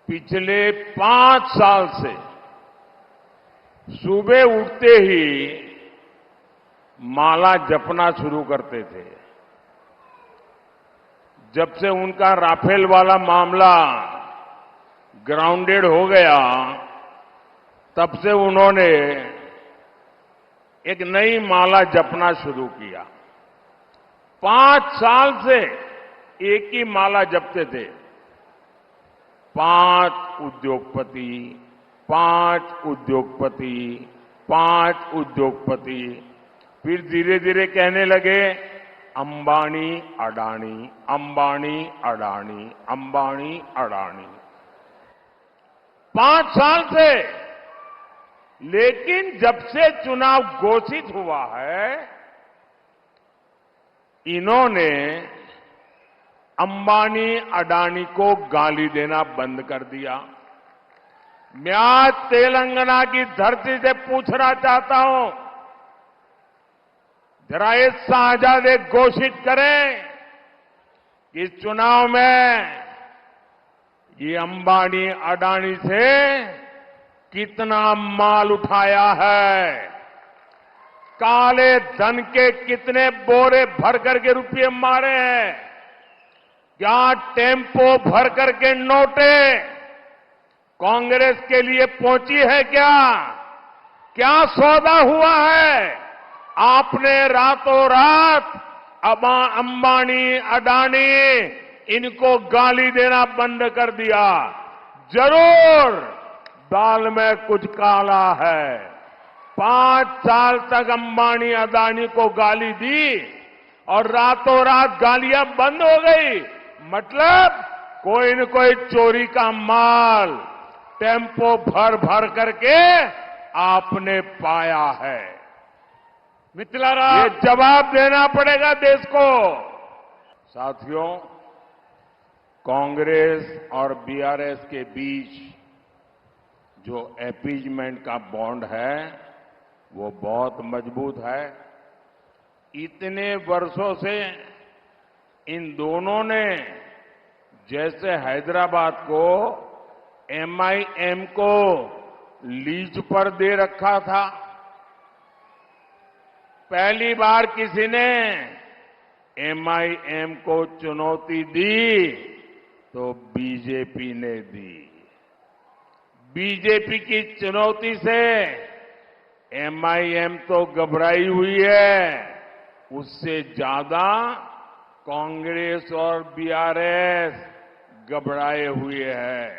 पिछले 5 साल से सुबह उठते ही माला जपना शुरू करते थे। जब से उनका राफेल वाला मामला ग्राउंडेड हो गया, तब से उन्होंने एक नई माला जपना शुरू किया। 5 साल से एक ही माला जपते थे। 5 उद्योगपति, 5 उद्योगपति, 5 उद्योगपति। फिर धीरे धीरे कहने लगे अंबानी अडानी, अंबानी अडानी, अंबानी अडानी। 5 साल से। लेकिन जब से चुनाव घोषित हुआ है, इन्होंने अंबानी अडानी को गाली देना बंद कर दिया। मैं आज तेलंगाना की धरती से पूछना चाहता हूं, जरा ये शाहजादे घोषित करें कि इस चुनाव में ये अंबानी अडानी से कितना माल उठाया है, काले धन के कितने बोरे भर करके रुपये मारे हैं, क्या टेम्पो भर करके नोटे कांग्रेस के लिए पहुंची है, क्या सौदा हुआ है। आपने रातों रात अंबानी अडानी इनको गाली देना बंद कर दिया। जरूर दाल में कुछ काला है। 5 साल तक अंबानी अडानी को गाली दी और रातों रात गालियां बंद हो गई। मतलब कोई न कोई चोरी का माल टेम्पो भर भर करके आपने पाया है। मित्तलारा, ये जवाब देना पड़ेगा देश को। साथियों, कांग्रेस और बीआरएस के बीच जो अपीजमेंट का बॉन्ड है वो बहुत मजबूत है। इतने वर्षों से इन दोनों ने जैसे हैदराबाद को एमआईएम को लीज पर दे रखा था, पहली बार किसी ने एमआईएम को चुनौती दी तो बीजेपी ने दी। बीजेपी की चुनौती से एमआईएम तो घबराई हुई है, उससे ज्यादा कांग्रेस और बीआरएस घबराए हुए हैं।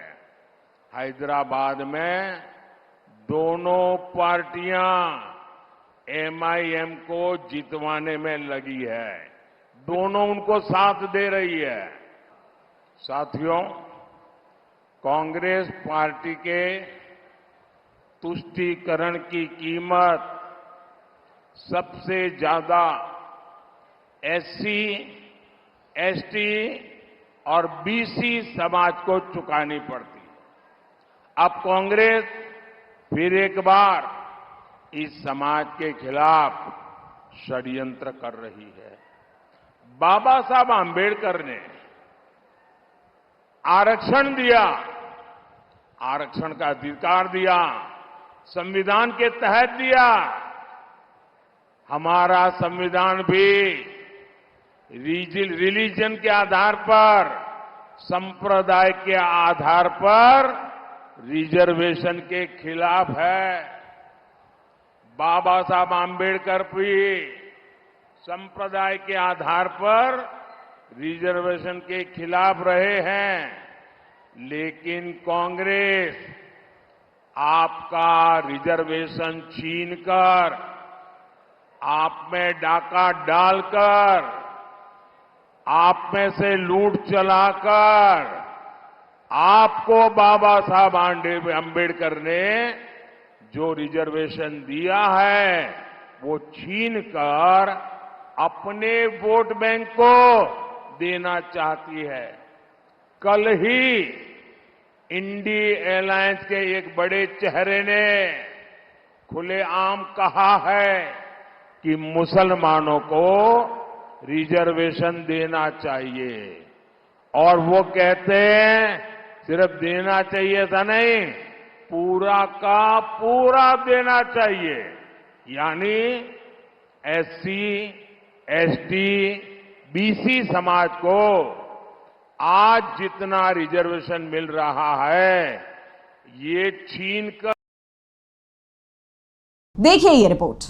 हैदराबाद में दोनों पार्टियां एमआईएम को जितवाने में लगी है, दोनों उनको साथ दे रही है। साथियों, कांग्रेस पार्टी के तुष्टीकरण की कीमत सबसे ज्यादा एससी, एसटी और बीसी समाज को चुकानी पड़ती। अब कांग्रेस फिर एक बार इस समाज के खिलाफ षड्यंत्र कर रही है। बाबा साहब आंबेडकर ने आरक्षण दिया, आरक्षण का अधिकार दिया, संविधान के तहत दिया। हमारा संविधान भी रिलीजन के आधार पर, संप्रदाय के आधार पर रिजर्वेशन के खिलाफ है। बाबा साहब आंबेडकर भी संप्रदाय के आधार पर रिजर्वेशन के खिलाफ रहे हैं। लेकिन कांग्रेस आपका रिजर्वेशन छीनकर, आप में डाका डालकर, आप में से लूट चलाकर, आपको बाबा साहब आंबेडकर ने जो रिजर्वेशन दिया है वो छीनकर अपने वोट बैंक को देना चाहती है। कल ही इंडी एलायंस के एक बड़े चेहरे ने खुलेआम कहा है कि मुसलमानों को रिजर्वेशन देना चाहिए, और वो कहते हैं सिर्फ देना चाहिए था नहीं, पूरा का पूरा देना चाहिए। यानी एससी, एसटी, बीसी समाज को आज जितना रिजर्वेशन मिल रहा है, ये छीन कर। देखिए ये रिपोर्ट।